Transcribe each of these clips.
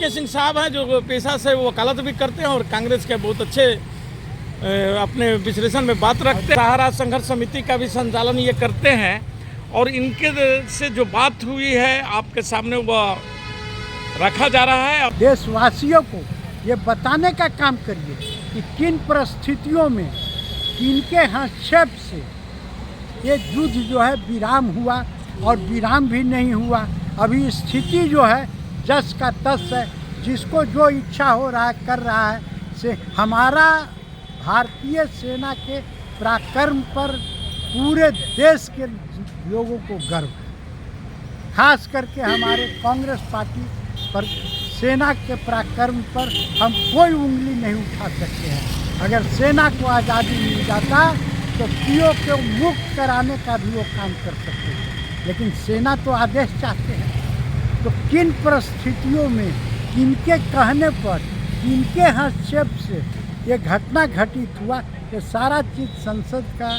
के सिंह साहब हैं जो पेशा से वकालत भी करते हैं और कांग्रेस के बहुत अच्छे अपने विश्लेषण में बात रखते हैं। सहारा संघर्ष समिति का भी संचालन ये करते हैं और इनके से जो बात हुई है आपके सामने वो रखा जा रहा है। देशवासियों को ये बताने का काम करिए कि किन परिस्थितियों में किनके हस्तक्षेप से ये युद्ध जो है विराम हुआ और विराम भी नहीं हुआ। अभी स्थिति जो है जस का तस है, जिसको जो इच्छा हो रहा है कर रहा है। से हमारा भारतीय सेना के पराक्रम पर पूरे देश के लोगों को गर्व है। खास करके हमारे कांग्रेस पार्टी पर सेना के पराक्रम पर हम कोई उंगली नहीं उठा सकते हैं। अगर सेना को आज़ादी मिल जाता तो पीओ को मुक्त कराने का भी वो काम कर सकते थे, लेकिन सेना तो आदेश चाहते हैं। तो किन परिस्थितियों में किनके कहने पर किनके हस्तक्षेप से ये घटना घटित हुआ, ये सारा चीज़ संसद का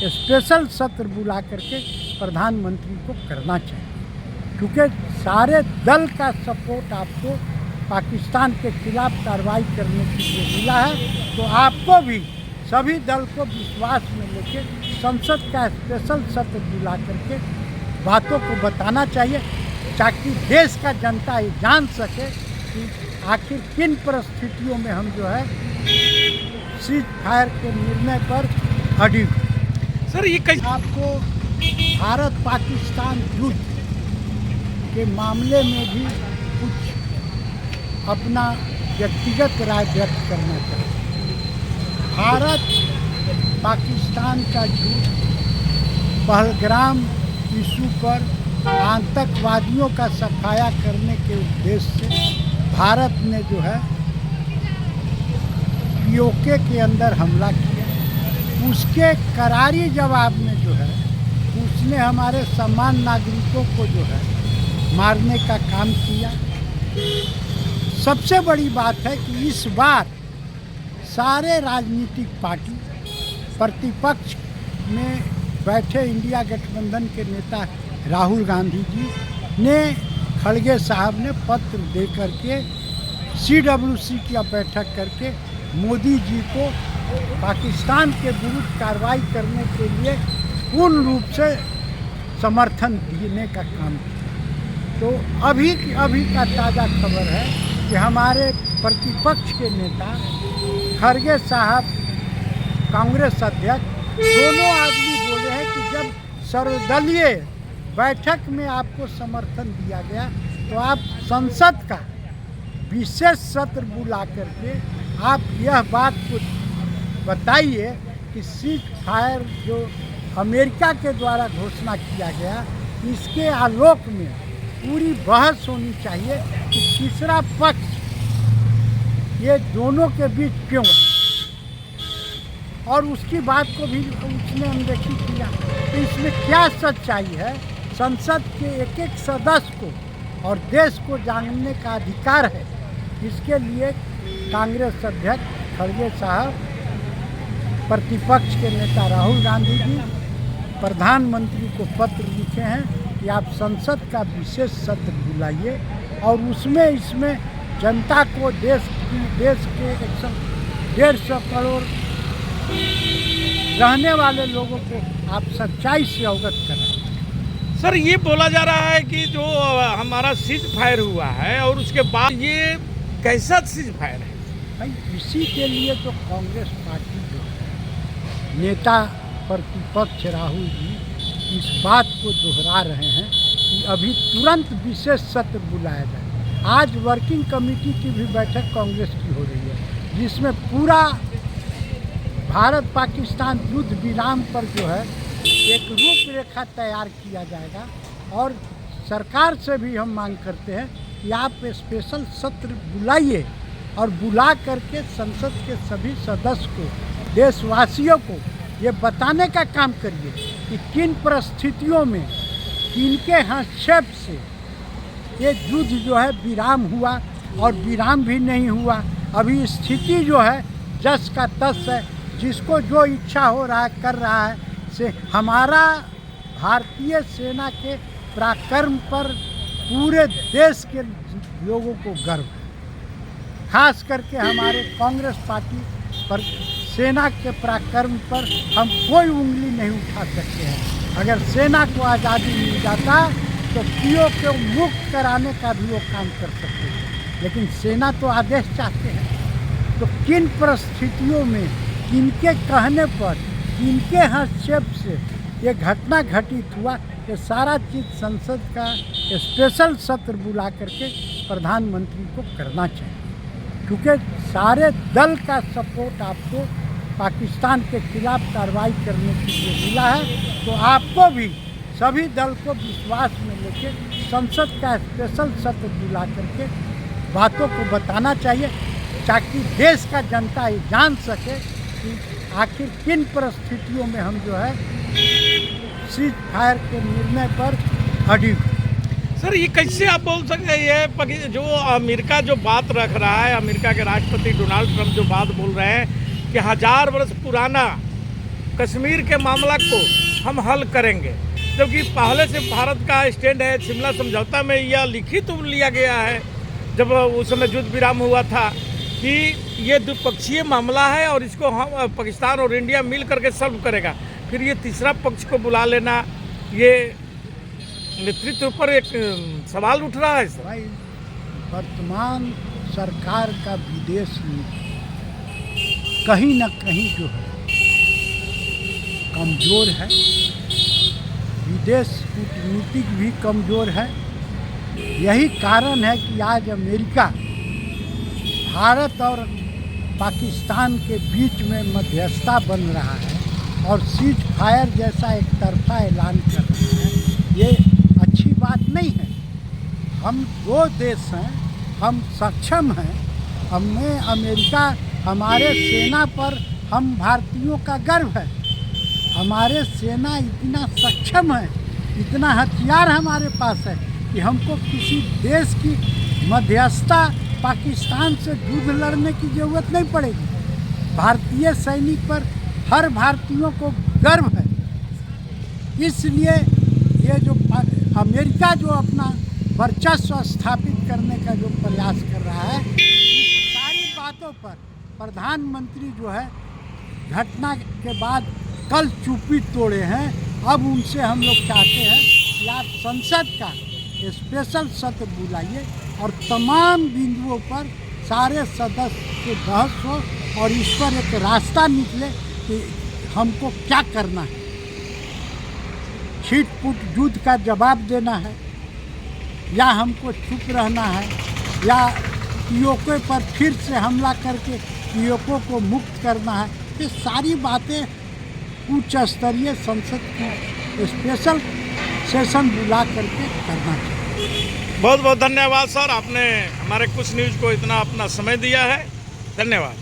स्पेशल सत्र बुला करके प्रधानमंत्री को करना चाहिए, क्योंकि सारे दल का सपोर्ट आपको पाकिस्तान के खिलाफ कार्रवाई करने के लिए मिला है। तो आपको भी सभी दल को विश्वास में लेके संसद का स्पेशल सत्र बुला करके बातों को बताना चाहिए, ताकि देश का जनता ये जान सके कि आखिर किन परिस्थितियों में हम जो है सीज फायर के निर्णय पर अडिग। सर ये कैसे आपको भारत पाकिस्तान युद्ध के मामले में भी कुछ अपना व्यक्तिगत राय व्यक्त करना चाहिए। भारत पाकिस्तान का युद्ध पहलगाम इशू पर आतंकवादियों का सफाया करने के उद्देश्य से भारत ने जो है पीओके के अंदर हमला किया। उसके करारी जवाब में जो है उसने हमारे समान नागरिकों को जो है मारने का काम किया। सबसे बड़ी बात है कि इस बार सारे राजनीतिक पार्टी प्रतिपक्ष में बैठे इंडिया गठबंधन के नेता राहुल गांधी जी ने खड़गे साहब ने पत्र दे करके CWC की बैठक करके मोदी जी को पाकिस्तान के विरुद्ध कार्रवाई करने के लिए पूर्ण रूप से समर्थन देने का काम किया। तो अभी का ताज़ा खबर है कि हमारे प्रतिपक्ष के नेता खड़गे साहब कांग्रेस अध्यक्ष दोनों आदमी बोले हैं कि जब सर्वदलीय बैठक में आपको समर्थन दिया गया तो आप संसद का विशेष सत्र बुला करके आप यह बात को बताइए कि सीज फायर जो अमेरिका के द्वारा घोषणा किया गया, इसके आलोक में पूरी बहस होनी चाहिए कि तीसरा पक्ष ये दोनों के बीच क्यों है, और उसकी बात को भी उसने अनदेखी किया। तो इसमें क्या सच्चाई है? संसद के एक एक सदस्य को और देश को जानने का अधिकार है। इसके लिए कांग्रेस अध्यक्ष खड़गे साहब, प्रतिपक्ष के नेता राहुल गांधी जी प्रधानमंत्री को पत्र लिखे हैं कि आप संसद का विशेष सत्र बुलाइए और उसमें इसमें जनता को देश के 150 करोड़ रहने वाले लोगों को आप सच्चाई से अवगत कराएं। सर ये बोला जा रहा है कि जो हमारा सीज फायर हुआ है और उसके बाद ये कैसा सीज फायर है? भाई इसी के लिए तो कांग्रेस पार्टी जो है नेता प्रतिपक्ष राहुल जी इस बात को दोहरा रहे हैं कि अभी तुरंत विशेष सत्र बुलाया जाए। आज वर्किंग कमेटी की भी बैठक कांग्रेस की हो रही है, जिसमें पूरा भारत पाकिस्तान युद्ध विराम पर जो है एक रूपरेखा तैयार किया जाएगा। और सरकार से भी हम मांग करते हैं कि आप स्पेशल सत्र बुलाइए और बुला करके संसद के सभी सदस्य को, देशवासियों को ये बताने का काम करिए कि किन परिस्थितियों में किनके हस्तक्षेप से ये युद्ध जो है विराम हुआ और विराम भी नहीं हुआ। अभी स्थिति जो है जस का तस है, जिसको जो इच्छा हो रहा है कर रहा है। से हमारा भारतीय सेना के पराक्रम पर पूरे देश के लोगों को गर्व है। खास करके हमारे कांग्रेस पार्टी पर सेना के पराक्रम पर हम कोई उंगली नहीं उठा सकते हैं। अगर सेना को आज़ादी मिल जाता तो पीओ को मुक्त कराने का भी वो काम कर सकते हैं, लेकिन सेना तो आदेश चाहते हैं। तो किन परिस्थितियों में, किनके कहने पर, किनके हस्तक्षेप से ये घटना घटित हुआ, ये सारा चीज़ संसद का स्पेशल सत्र बुला करके प्रधानमंत्री को करना चाहिए, क्योंकि सारे दल का सपोर्ट आपको पाकिस्तान के खिलाफ कार्रवाई करने के लिए मिला है। तो आपको भी सभी दल को विश्वास में लेके संसद का स्पेशल सत्र बुला करके बातों को बताना चाहिए, ताकि देश का जनता ये जान सके कि आखिर किन परिस्थितियों में हम जो है सीज फायर के निर्णय पर अडिग। सर, ये कैसे आप बोल सकते हैं, ये जो अमेरिका जो बात रख रहा है, अमेरिका के राष्ट्रपति डोनाल्ड ट्रंप जो बात बोल रहे हैं कि 1000 वर्ष पुराना कश्मीर के मामला को हम हल करेंगे, जबकि पहले से भारत का स्टैंड है, शिमला समझौता में यह लिखित लिया गया है जब उस समय युद्ध विराम हुआ था कि ये द्विपक्षीय मामला है और इसको हम पाकिस्तान और इंडिया मिल करके सॉल्व करेगा। फिर ये तीसरा पक्ष को बुला लेना, ये नेतृत्व पर एक सवाल उठ रहा है। सर, भाई, वर्तमान सरकार का विदेश नीति कहीं न कहीं जो है कमज़ोर है, विदेश कूटनीतिक भी कमज़ोर है। यही कारण है कि आज अमेरिका भारत और पाकिस्तान के बीच में मध्यस्थता बन रहा है और सीज फायर जैसा एक तरफा ऐलान कर रहा है। ये अच्छी बात नहीं है। हम दो देश हैं, हम सक्षम हैं, हमें अमेरिका, हमारे सेना पर हम भारतीयों का गर्व है। हमारे सेना इतना सक्षम है, इतना हथियार हमारे पास है कि हमको किसी देश की मध्यस्थता पाकिस्तान से युद्ध लड़ने की ज़रूरत नहीं पड़ेगी। भारतीय सैनिक पर हर भारतीयों को गर्व है। इसलिए ये जो अमेरिका जो अपना वर्चस्व स्थापित करने का जो प्रयास कर रहा है, इस सारी बातों पर प्रधानमंत्री जो है घटना के बाद कल चुप्पी तोड़े हैं। अब उनसे हम लोग चाहते हैं कि आप संसद का स्पेशल सत्र बुलाइए और तमाम बिंदुओं पर सारे सदस्य के बहस हो और इस पर एक रास्ता निकले कि हमको क्या करना है। छिटपुट युद्ध का जवाब देना है या हमको चुप रहना है, या पीओके पर फिर से हमला करके पीओके को मुक्त करना है। ये सारी बातें उच्च स्तरीय संसद की स्पेशल सेशन बुला करके करना चाहिए। बहुत बहुत धन्यवाद सर, आपने हमारे कुछ न्यूज़ को इतना अपना समय दिया है। धन्यवाद।